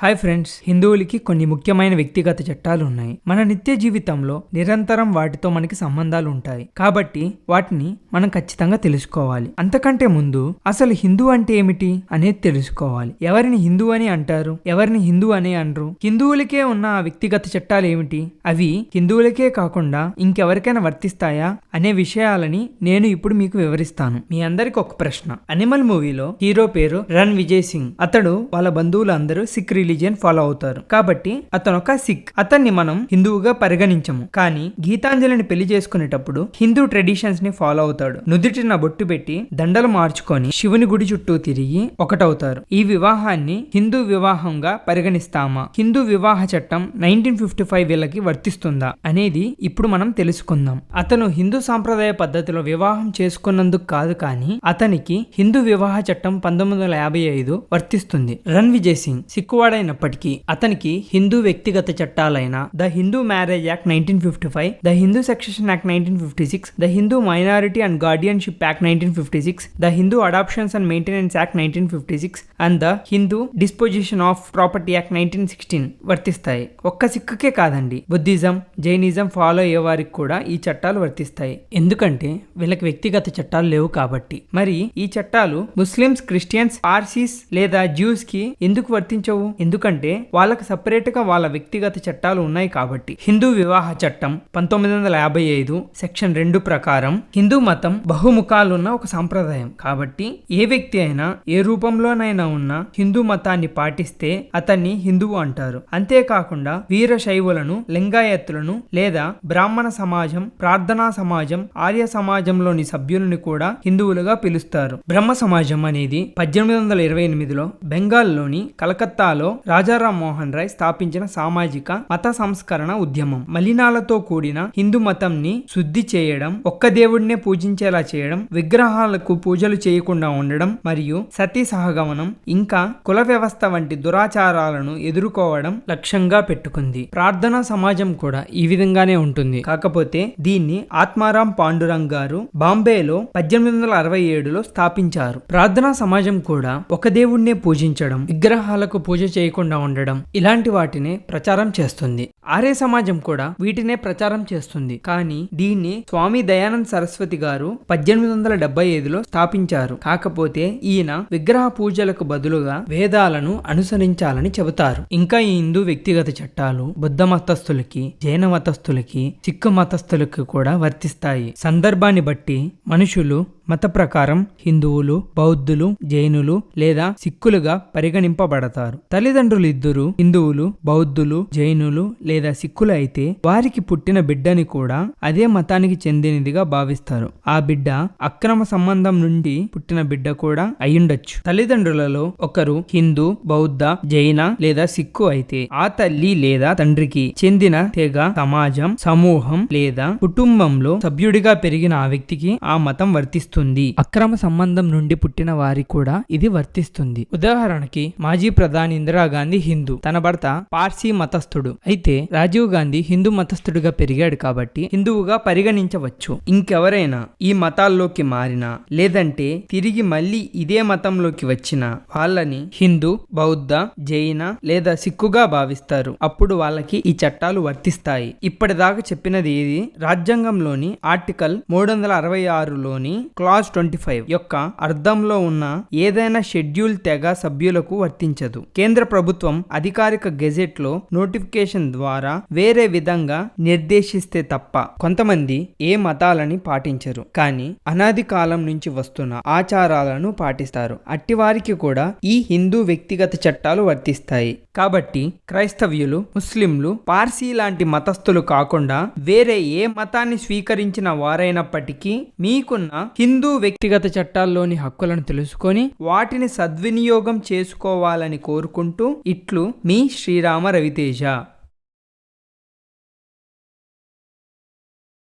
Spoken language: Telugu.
హాయ్ ఫ్రెండ్స్, హిందువులకి కొన్ని ముఖ్యమైన వ్యక్తిగత చట్టాలు ఉన్నాయి. మన నిత్య జీవితంలో నిరంతరం వాటితో మనకి సంబంధాలు ఉంటాయి కాబట్టి వాటిని మనం ఖచ్చితంగా తెలుసుకోవాలి. అంతకంటే ముందు అసలు హిందూ అంటే ఏమిటి అనేది తెలుసుకోవాలి. ఎవరిని హిందూ అని అంటారు, ఎవరిని హిందూ అని అనరు, హిందువులకే ఉన్న ఆ వ్యక్తిగత చట్టాలు ఏమిటి, అవి హిందువులకే కాకుండా ఇంకెవరికైనా వర్తిస్తాయా అనే విషయాలని నేను ఇప్పుడు మీకు వివరిస్తాను. మీ అందరికి ఒక ప్రశ్న. అనిమల్ మూవీలో హీరో పేరు రన్ విజయ్ సింగ్. అతడు వాళ్ళ బంధువులు అందరూ సిక్ రిలీజియన్ ఫాలో అవుతారు కాబట్టి అతను ఒక సిక్. అతన్ని మనం హిందువుగా పరిగణించము. కానీ గీతాంజలిని పెళ్లి చేసుకునేటప్పుడు హిందూ ట్రెడిషన్స్ ని ఫాలో అవుతాడు. నుదుటిన బొట్టు పెట్టి దండలు మార్చుకొని శివుని గుడి చుట్టూ తిరిగి ఒకటవుతారు. ఈ వివాహాన్ని హిందూ వివాహంగా పరిగణిస్తామా, హిందూ వివాహ చట్టం 1955 వీళ్ళకి వర్తిస్తుందా అనేది ఇప్పుడు మనం తెలుసుకుందాం. అతను హిందూ సాంప్రదాయ పద్ధతిలో వివాహం చేసుకున్నందుకు కాదు, కానీ అతనికి హిందూ వివాహ చట్టం 1955 వర్తిస్తుంది. రన్ విజయ్ సింగ్ సిక్కువాడైనప్పటికీ అతనికి హిందూ వ్యక్తిగత చట్టాలైన the Hindu marriage act 1955, the Hindu succession act 1956, the Hindu minority and guardianship act 1956, the Hindu adoptions and maintenance act 1956 and the Hindu disposition of property act 1916 వర్తిస్తాయి. ఒక్క సిక్కుకే కాదండి, బుద్ధిజం, జైనిజం ఫాలో అయ్యే వారికి కూడా ఈ చట్టాలు వర్తిస్తాయి. ఎందుకంటే వీళ్ళకి వ్యక్తిగత చట్టాలు లేవు కాబట్టి. మరి ఈ చట్టాలు ముస్లిమ్స్, క్రిస్టియన్స్, పార్సీస్ లేదా జ్యూస్ కి ఎందుకు వర్తించవు? ఎందుకంటే వాళ్ళకి సపరేట్ గా వాళ్ళ వ్యక్తిగత చట్టాలు ఉన్నాయి కాబట్టి. హిందూ వివాహ చట్టం 1955 సెక్షన్ 2 ప్రకారం హిందూ మతం బహుముఖాలున్న ఒక సంప్రదాయం కాబట్టి ఏ వ్యక్తి అయినా ఏ రూపంలోనైనా ఉన్న హిందూ మతాన్ని పాటిస్తే అతన్ని హిందువు అంటారు. అంతేకాకుండా వీరశైవులను, లింగాయత్తులను లేదా బ్రాహ్మణ సమాజం, ప్రార్థనా సమాజం, ఆర్య సమాజంలోని సభ్యులను కూడా హిందువులుగా పిలుస్తారు. బ్రహ్మ సమాజం అనేది 1828లో బెంగాల్లోని కలకత్తాలో రాజారాం మోహన్ రాయ్ స్థాపించిన సామాజిక మత సంస్కరణ ఉద్యమం. మలినాలతో కూడిన హిందూ మతంని శుద్ధి చేయడం, ఒక్క దేవుడినే పూజించేలా చేయడం, విగ్రహాలకు పూజలు చేయకుండా ఉండడం మరియు సతీ సహగమనం ఇంకా కుల వ్యవస్థ వంటి దురాచారాలను ఎదుర్కోవడం లక్ష్యంగా పెట్టుకుంది. ప్రార్థనా సమాజం కూడా ఈ విధంగానే ఉంటుంది. కాకపోతే దీన్ని ఆత్మారాం పాండురంగ్ గారు బాంబేలో 1867లో స్థాపించారు. ప్రార్థనా సమాజం కూడా ఒక దేవుడినే పూజించడం, విగ్రహాలకు పూజ చేయకుండా ఉండడం ఇలాంటి వాటినే ప్రచారం చేస్తుంది. ఆర్య సమాజం కూడా వీటినే ప్రచారం చేస్తుంది. కానీ దీన్ని స్వామి దయానంద్ సరస్వతి గారు 1875లో స్థాపించారు. కాకపోతే ఈయన విగ్రహ పూజలకు బదులుగా వేదాలను అనుసరించాలని చెబుతారు. ఇంకా ఈ హిందూ వ్యక్తిగత చట్టాలు బుద్ధ మతస్థులకి, జైన మతస్థులకి, సిక్కు మతస్థులకి కూడా వర్తిస్తాయి. సందర్భాన్ని బట్టి మనుషులు మత ప్రకారం హిందువులు, బౌద్ధులు, జైనులు లేదా సిక్కులుగా పరిగణింపబడతారు. తల్లిదండ్రులు ఇద్దరు హిందువులు, బౌద్ధులు, జైనులు లేదా సిక్కులు అయితే వారికి పుట్టిన బిడ్డని కూడా అదే మతానికి చెందినదిగా భావిస్తారు. ఆ బిడ్డ అక్రమ సంబంధం నుండి పుట్టిన బిడ్డ కూడా అయ్యుండొచ్చు. తల్లిదండ్రులలో ఒకరు హిందూ, బౌద్ధ, జైన లేదా సిక్కు అయితే ఆ తల్లి లేదా తండ్రికి చెందిన తెగ, సమాజం, సమూహం లేదా కుటుంబంలో సభ్యుడిగా పెరిగిన ఆ వ్యక్తికి ఆ మతం వర్తిస్తుంది. అక్రమ సంబంధం నుండి పుట్టిన వారికి కూడా ఇది వర్తిస్తుంది. ఉదాహరణకి మాజీ ప్రధాని ఇందిరాగాంధీ హిందూ, తన భర్త పార్సీ మతస్థుడు. అయితే రాజీవ్ గాంధీ హిందూ మతస్థుడిగా పెరిగాడు కాబట్టి హిందువుగా పరిగణించవచ్చు. ఇంకెవరైనా ఈ మతాల్లోకి మారినా లేదంటే తిరిగి మళ్ళీ ఇదే మతంలోకి వచ్చిన వాళ్ళని హిందూ, బౌద్ధ, జైన లేదా సిక్కుగా భావిస్తారు. అప్పుడు వాళ్ళకి ఈ చట్టాలు వర్తిస్తాయి. ఇప్పటిదాకా చెప్పినది ఏది రాజ్యాంగంలోని ఆర్టికల్ 366లోని క్లాజ్ 25 యొక్క అర్థంలో ఉన్న ఏదైనా షెడ్యూల్ తెగ సభ్యులకు వర్తించదు. కేంద్ర ప్రభుత్వం అధికారిక గెజెట్ లో నోటిఫికేషన్ ద్వారా వేరే విధంగా నిర్దేశిస్తే తప్ప కొంతమంది ఏ మతాలని పాటించరు, కానీ అనాది కాలం నుంచి వస్తున్న ఆచారాలను పాటిస్తారు. అట్టివారికి కూడా ఈ హిందూ వ్యక్తిగత చట్టాలు వర్తిస్తాయి. కాబట్టి క్రైస్తవ్యులు, ముస్లింలు, పార్సీ లాంటి మతస్థులు కాకుండా వేరే ఏ మతాన్ని స్వీకరించిన వారైనప్పటికీ మీకున్న హిందూ వ్యక్తిగత చట్టాల్లోని హక్కులను తెలుసుకొని వాటిని సద్వినియోగం చేసుకోవాలని కోరుకుంటూ ఇట్లు మీ శ్రీరామ రవితేజ.